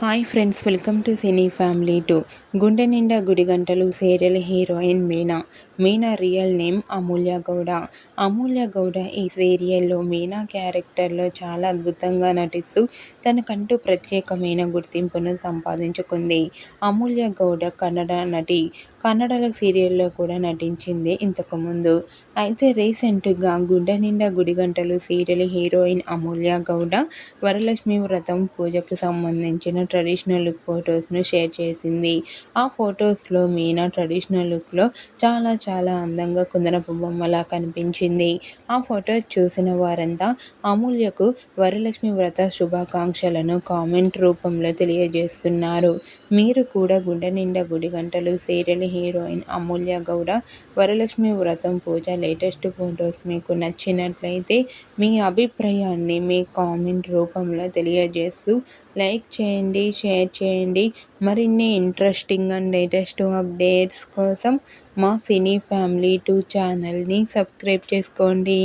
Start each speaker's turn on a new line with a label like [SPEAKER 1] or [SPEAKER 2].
[SPEAKER 1] Hi friends, welcome to cine family 2. గుండె నిండా గుడిగంటలు serial heroine Meena. Meena real name Amulya Gowda. Amulya Gowda ఈ సీరియల్లో మీనా క్యారెక్టర్లో చాలా అద్భుతంగా నటిస్తూ తనకంటూ ప్రత్యేకమైన గుర్తింపును సంపాదించుకుంది. అమూల్య గౌడ కన్నడ నటి. కన్నడలో సీరియల్లో కూడా నటించింది ఇంతకుముందు. అయితే రీసెంట్గా గుండె నిండా గుడిగంటలు సీరియల్ హీరోయిన్ అమూల్య గౌడ వరలక్ష్మి వ్రతం పూజకు సంబంధించిన ట్రెడిషనల్ లుక్ ఫొటోస్ను షేర్ చేసింది. ఆ ఫొటోస్లో మీనా ట్రెడిషనల్ లుక్లో చాలా అందంగా కుందనపు బొమ్మలా కనిపించింది. ఆ ఫొటోస్ చూసిన వారంతా అమూల్యకు వరలక్ష్మి వ్రత శుభాకాంక్షలను కామెంట్ రూపంలో తెలియజేస్తున్నారు. మీరు కూడా గుండె నిండా గుడిగంటలు సీరియల్ హీరోయిన్ అమూల్య గౌడ వరలక్ష్మి వ్రతం పూజ లేటెస్ట్ ఫొటోస్ మీకు నచ్చినట్లయితే మీ అభిప్రాయాన్ని మీ కామెంట్ రూపంలో తెలియజేస్తూ లైక్ చేయండి, షేర్ చేయండి. మరిన్ని ఇంట్రెస్టింగ్ అండ్ లేటెస్ట్ అప్డేట్స్ కోసం మా సినీ ఫ్యామిలీ 2 ఛానల్ని సబ్స్క్రైబ్ చేసుకోండి.